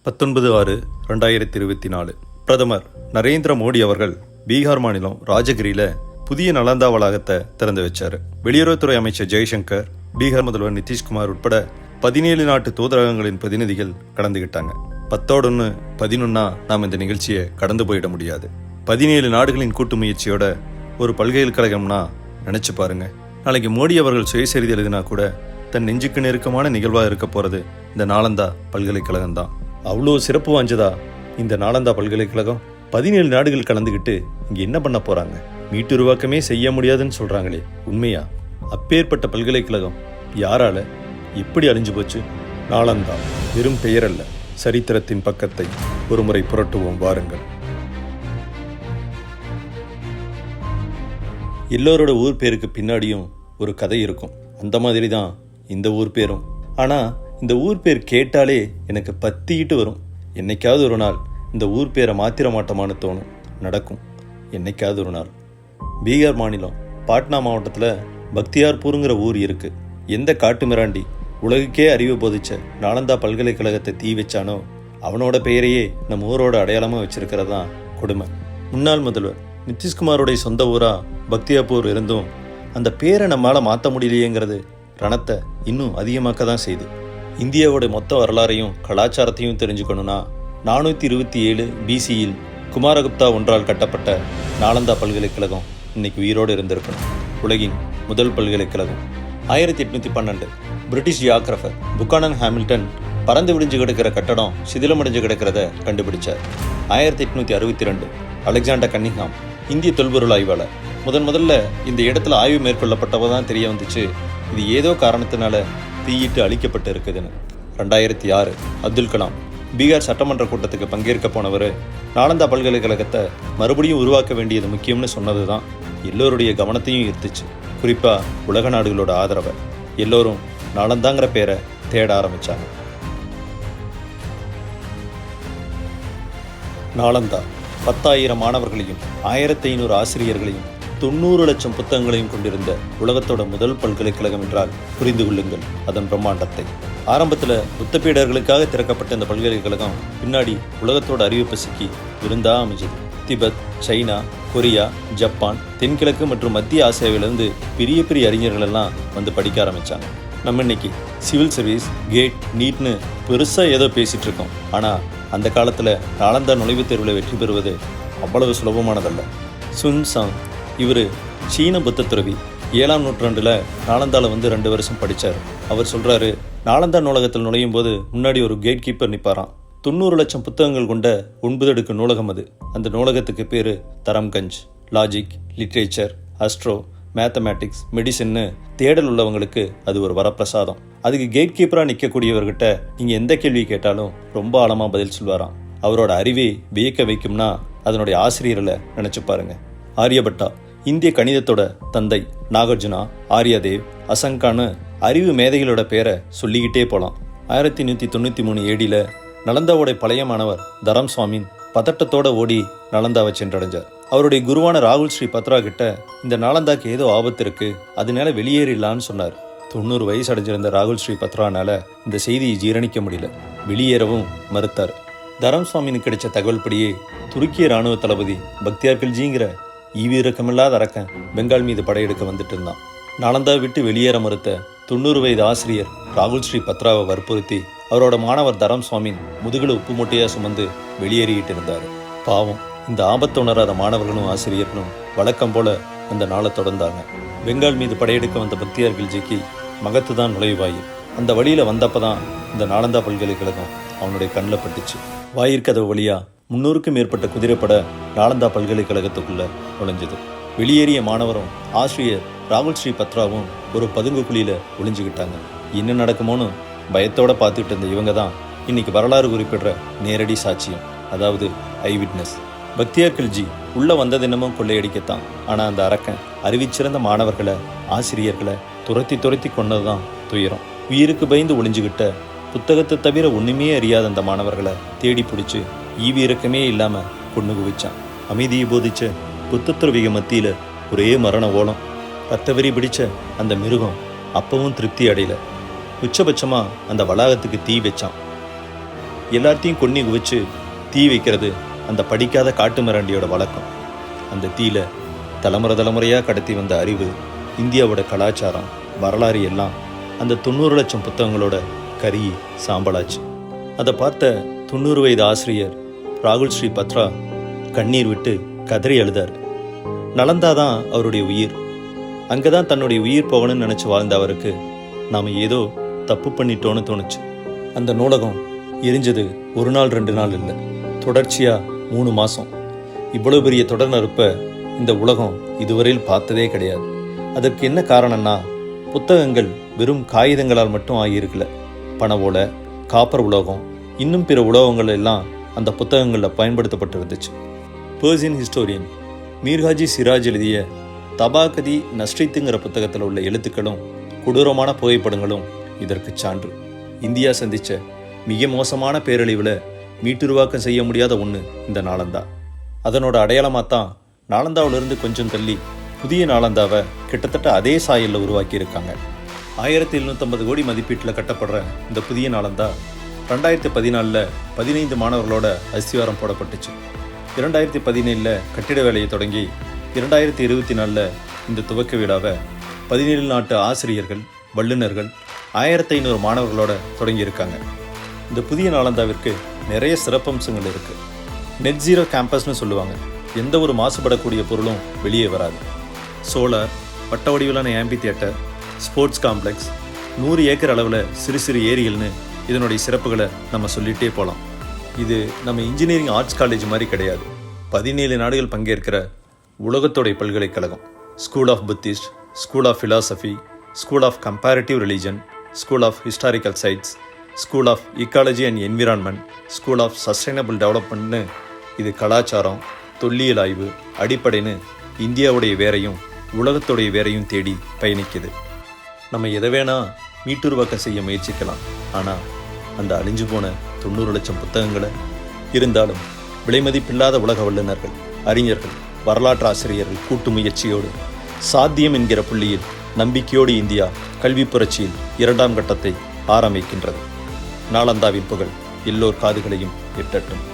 19/6/2024 பிரதமர் நரேந்திர மோடி அவர்கள் பீகார் மாநிலம் ராஜகிரியில புதிய நலந்தா வளாகத்தை திறந்து வச்சாரு. வெளியுறவுத்துறை அமைச்சர் ஜெய்சங்கர், பீகார் முதல்வர் நிதிஷ்குமார் உட்பட 17 நாட்டு தூதரகங்களின் பிரதிநிதிகள் கலந்துகிட்டாங்க. 10 11 நாம் இந்த நிகழ்ச்சியை கடந்து போயிட முடியாது. 17 நாடுகளின் கூட்டு முயற்சியோட ஒரு பல்கலைக்கழகம்னா நினைச்சு பாருங்க. நாளைக்கு மோடி அவர்கள் சுயசரிதை எழுதினா கூட தன் நெஞ்சுக்கு நெருக்கமான நிகழ்வா இருக்க போறது இந்த நாலந்தா பல்கலைக்கழகம் தான். அவ்வளோ சிறப்பு வாய்ந்ததா இந்த நாலந்தா பல்கலைக்கழகம். 17 நாடுகள் கலந்துக்கிட்டு இங்க என்ன பண்ண போறாங்க? மீட்டுருவாக்கமே செய்ய முடியாதுன்னு சொல்றாங்களே, உண்மையா? அப்பேற்பட்ட பல்கலைக்கழகம் யாரால எப்படி அழிஞ்சு போச்சு? நாலந்தா வெறும் பெயர் அல்ல, சரித்திரத்தின் பக்கத்தை ஒரு முறை புரட்டுவோம் வாருங்கள். எல்லோரோட ஊர் பேருக்கு பின்னாடியும் ஒரு கதை இருக்கும். அந்த மாதிரி தான் இந்த ஊர் பேரும். ஆனால் இந்த ஊர் பேர் கேட்டாலே எனக்கு பத்திக்கிட்டு வரும். என்னைக்காவது ஒரு நாள் இந்த ஊர் பேரை மாத்திர மாட்டோமான்னு தோணும். நடக்கும் என்னைக்காவது ஒரு நாள். பீகார் மாநிலம் பாட்னா மாவட்டத்தில் பக்தியார்பூருங்கிற ஊர் இருக்குது. எந்த காட்டு மிராண்டி உலகுக்கே அறிவு போதிச்ச நாலந்தா பல்கலைக்கழகத்தை தீ வச்சானோ அவனோட பெயரையே நம்ம ஊரோட அடையாளமாக வச்சிருக்கிறது தான் கொடுமை. முன்னாள் முதல்வர் நிதிஷ்குமாரோடைய சொந்த ஊரா பக்தியார்பூர் இருந்தும் அந்த பேரை நம்மளால் மாற்ற முடியலையேங்கிறது ரணத்தை இன்னும் அதிகமாக்க தான் செய்யுது. இந்தியாவோட மொத்த வரலாறையும் கலாச்சாரத்தையும் தெரிஞ்சுக்கணும்னா 427 BCயில் குமாரகுப்தா ஒன்றால் கட்டப்பட்ட நாலந்தா பல்கலைக்கழகம் இன்னைக்கு உயிரோடு இருந்திருக்கணும். உலகின் முதல் பல்கலைக்கழகம் 1812 பிரிட்டிஷ் ஜியாகிரபர் புக்கானன் ஹாமில்டன் பறந்து விடிஞ்சு கிடக்கிற கட்டடம் சிதிலமடைஞ்சு கிடக்கிறத கண்டுபிடிச்சார். 1862 அலெக்சாண்டர் கன்னிங்ஹாம் இந்திய தொல்பொருள் ஆய்வாளர் முதல்ல இந்த இடத்துல ஆய்வு மேற்கொள்ளப்பட்டவதான் தெரிய வந்துச்சு இது ஏதோ காரணத்தினால தீயிட்டு அழிக்கப்பட்டு இருக்குதுன்னு. 2006 அப்துல் கலாம் பீகார் சட்டமன்ற கூட்டத்துக்கு பங்கேற்க போனவர் நாலந்தா பல்கலைக்கழகத்தை மறுபடியும் உருவாக்க வேண்டியது முக்கியம்னு சொன்னது தான் எல்லோருடைய கவனத்தையும் ஈர்த்துச்சு. குறிப்பாக உலக நாடுகளோட ஆதரவை. எல்லோரும் நாலந்தாங்கிற பேரை தேட ஆரம்பித்தாங்க. நாலந்தா 10,000 மாணவர்களையும் 1,500 ஆசிரியர்களையும் 90 லட்சம் புத்தகங்களையும் கொண்டிருந்த உலகத்தோட முதல் பல்கலைக்கழகம் என்றால் புரிந்து கொள்ளுங்கள் அதன் பிரம்மாண்டத்தை. ஆரம்பத்தில் புத்தப்பீடர்களுக்காக திறக்கப்பட்ட இந்த பல்கலைக்கழகம் பின்னாடி உலகத்தோட அறிவு பசிக்கு விருந்தா அமைஞ்சது. திபெத், சைனா, கொரியா, ஜப்பான், தென்கிழக்கு மற்றும் மத்திய ஆசியாவிலிருந்து பெரிய பெரிய அறிஞர்கள் எல்லாம் வந்து படிக்க ஆரம்பித்தாங்க. நம்ம இன்னைக்கு சிவில் சர்வீஸ், கேட், நீட்னு பெருசாக ஏதோ பேசிகிட்டு இருக்கோம். ஆனால் அந்த காலத்தில் நாலந்தா நுழைவுத் தேர்வில் வெற்றி பெறுவது அவ்வளவு சுலபமானதல்ல. சுன் சாங் இவர் சீன புத்த துறவி. 7ஆம் நூற்றாண்டில் நாலந்தாவில் வந்து 2 வருஷம் படித்தார். அவர் சொல்கிறாரு, நாலந்தா நூலகத்தில் நுழையும் போது முன்னாடி ஒரு கேட் கீப்பர் நிற்பாராம். 90 லட்சம் புத்தகங்கள் கொண்ட 9 அடுக்கு நூலகம் அது. அந்த நூலகத்துக்கு பேர் தரம்கஞ்ச். லாஜிக், லிட்ரேச்சர், அஸ்ட்ரோ, மேத்தமேட்டிக்ஸ், மெடிசின்னு தேடல் உள்ளவங்களுக்கு அது ஒரு வரப்பிரசாதம். அதுக்கு கேட் கீப்பராக நிற்கக்கூடியவர்கிட்ட நீங்கள் எந்த கேள்வி கேட்டாலும் ரொம்ப ஆழமாக பதில் சொல்வாராம். அவரோட அறிவை வியக்க வைக்கும்னா அதனுடைய ஆசிரியர்களை நினச்சி பாருங்க. ஆரியபட்டா இந்திய கணிதத்தோட தந்தை. நாகார்ஜுனா, ஆரியதேவ், அசங்கான்னு அறிவு மேதைகளோட பேரை சொல்லிக்கிட்டே போகலாம். 1193 ADயில் நலந்தாவோட பழைய மாணவர் தரம் சுவாமின் பதட்டத்தோட ஓடி நலந்தாவை சென்றடைஞ்சார். அவருடைய குருவான ராகுல் ஸ்ரீ பத்ரா கிட்ட இந்த நாலந்தாக்கு ஏதோ ஆபத்து இருக்கு, அதனால வெளியேறிடலான்னு சொன்னார். 90 வயசு அடைஞ்சிருந்த ராகுல் ஸ்ரீ பத்ரானால இந்த செய்தியை ஜீரணிக்க முடியல. வெளியேறவும் மறுத்தார். தரம் சுவாமின்னு கிடைச்ச தகவல் படியே துருக்கிய இராணுவ தளபதி பக்தியார்கில்ஜிங்கிற ஈவிரக்கமில்லாத அரக்கன் பெங்கால் மீது படையெடுக்க வந்துட்டு இருந்தான். நாலந்தா விட்டு வெளியேற மறுத்த 90 வயது ஆசிரியர் ராகுல் ஸ்ரீ பத்ராவை வற்புறுத்தி அவரோட மாணவர் தரம் சுவாமின் முதுகில் உப்பு மூட்டையா சுமந்து வெளியேறிட்டு இருந்தார். பாவம், இந்த ஆபத்து உணராத மாணவர்களும் ஆசிரியர்களும் வழக்கம் போல அந்த நாளை தொடர்ந்தாங்க. பெங்கால் மீது படையெடுக்க வந்த பக்தியார்கில்ஜிக்கு மகத்து தான் நுழைவாயில். அந்த வழியில் வந்தப்பதான் இந்த நாலந்தா பல்கலைக்கழகம் அவனுடைய கண்ணில் பட்டுச்சு. வாயிற்கதவு வழியா 300க்கும் மேற்பட்ட குதிரைப்பட நாலந்தா பல்கலைக்கழகத்துக்குள்ள நுழைஞ்சது. வெளியேறிய மாணவரும் ஆசிரியர் ராகுல் ஸ்ரீ பத்ராவும் ஒரு பதுங்கு குழியில ஒளிஞ்சுக்கிட்டாங்க. என்ன நடக்குமோன்னு பயத்தோட பார்த்துட்டு இருந்த இவங்க தான் இன்னைக்கு வரலாறு குறிப்பிடுற நேரடி சாட்சியம், அதாவது ஐ விட்னஸ். பக்தியார்கில்ஜி உள்ள வந்தது என்னமோ கொள்ளையடிக்கத்தான். ஆனா அந்த அரக்கன் அறிவிச்சிறந்த மாணவர்களை, ஆசிரியர்களை துரத்தி கொண்டதுதான் துயரம். உயிருக்கு பயந்து ஒளிஞ்சுக்கிட்ட, புத்தகத்தை தவிர ஒண்ணுமே அறியாத அந்த மாணவர்களை தேடி பிடிச்சு ஈவி இறக்கமே இல்லாம கொண்டு குவிச்சான். அமைதியை போதிச்ச புத்தத்துறவிக மத்தியில ஒரே மரண ஓலம். ரத்தவெறி பிடிச்ச அந்த மிருகம் அப்பவும் திருப்தி அடையல. உச்சபட்சமா அந்த வளாகத்துக்கு தீ வச்சான். எல்லாத்தையும் கொன்னி குவிச்சு தீ வைக்கிறது அந்த படிக்காத காட்டு மிராண்டியோட வழக்கம். அந்த தீயில தலைமுறையாக கடத்தி வந்த அறிவு, இந்தியாவோட கலாச்சாரம், வரலாறு எல்லாம் அந்த 90 லட்சம் புத்தகங்களோட கருகி சாம்பலாச்சு. அதை பார்த்த 90 வயது ஆசிரியர் ராகுல் ஸ்ரீ பத்ரா கண்ணீர் விட்டு கதறி அழுதார். நலந்தா தான் அவருடைய உயிர். அங்கே தான் தன்னுடைய உயிர் போகணும்னு நினச்சி வாழ்ந்த அவருக்கு நாம் ஏதோ தப்பு பண்ணிட்டோன்னு தோணுச்சு. அந்த நூலகம் எரிஞ்சது 1 நாள் 2 நாள் இல்லை, தொடர்ச்சியாக 3 மாதம். இவ்வளோ பெரிய தொடர் நெருப்பை இந்த உலகம் இதுவரையில் பார்த்ததே கிடையாது. அதற்கு என்ன காரணம்னா, புத்தகங்கள் வெறும் காகிதங்களால் மட்டும் ஆகியிருக்கல. பண ஓலை, காப்பர் உலோகம், இன்னும் பிற உலோகங்கள் எல்லாம் அந்த புத்தகங்களில் பயன்படுத்தப்பட்டிருந்துச்சு. பெர்சியன் ஹிஸ்டோரியன் மீர்ஹாஜி சிராஜ் எழுதிய தபாகதி நஸ்ரித்துங்கிற புத்தகத்தில் உள்ள எழுத்துக்களும் கொடூரமான புகைப்படங்களும் இதற்கு சான்று. இந்தியா சந்தித்த மிக மோசமான பேரழிவில் மீட்டுருவாக்கம் செய்ய முடியாத ஒன்று இந்த நாலந்தா. அதனோட அடையாளமாக தான் நாலந்தாவிலிருந்து கொஞ்சம் தள்ளி புதிய நாலந்தாவை கிட்டத்தட்ட அதே சாயலில் உருவாக்கியிருக்காங்க. 1750 கோடி மதிப்பீட்டில் கட்டப்படுற இந்த புதிய நாலந்தா 2014 15 மாணவர்களோட அஸ்திவாரம் போடப்பட்டுச்சு. 2017 கட்டிட வேலையை தொடங்கி 2024 இந்த துவக்க விழாவை 17 நாட்டு ஆசிரியர்கள், வல்லுநர்கள், 1500 மாணவர்களோட தொடங்கியிருக்காங்க. இந்த புதிய நாலந்தாவிற்கு நிறைய சிறப்பம்சங்கள் இருக்குது. நெட் ஜீரோ கேம்பஸ்னு சொல்லுவாங்க. எந்த ஒரு மாசுபடக்கூடிய பொருளும் வெளியே வராது. சோலார், வட்ட வடிவிலான ஆம்பி தியேட்டர், ஸ்போர்ட்ஸ் காம்ப்ளெக்ஸ், 100 ஏக்கர் அளவில் சிறு சிறு ஏரிகள்னு இதனுடைய சிறப்புகளை நம்ம சொல்லிகிட்டே போகலாம். இது நம்ம இன்ஜினியரிங் ஆர்ட்ஸ் காலேஜ் மாதிரி கிடையாது. 17 நாடுகள் பங்கேற்கிற உலகத்தோடைய பல்கலைக்கழகம். School of Buddhist, school of philosophy, school of comparative religion, school of historical science, school of ecology and environment, school of sustainable டெவலப்மெண்ட்னு இது கலாச்சாரம், தொல்லியல் ஆய்வு, அடிப்படைன்னு இந்தியாவுடைய வேரையும் உலகத்தோடைய வேரையும் தேடி பயணிக்குது. நம்ம எதை வேணால் மீட்டுருவாக்கம் செய்ய முயற்சிக்கலாம். ஆனால் அந்த அழிஞ்சு போன 90 லட்சம் புத்தகங்களை இருந்தாலும் விலைமதிப்பில்லாத உலக வல்லுநர்கள், அறிஞர்கள், வரலாற்று ஆசிரியர்கள் கூட்டு முயற்சியோடு சாத்தியம் என்கிற புள்ளியில் நம்பிக்கையோடு இந்தியா கல்வி புரட்சியில் 2ஆம் கட்டத்தை ஆரம்பிக்கின்றது. நாலந்தாவின் புகழ் எல்லோர் காதுகளையும் எட்டட்டும்.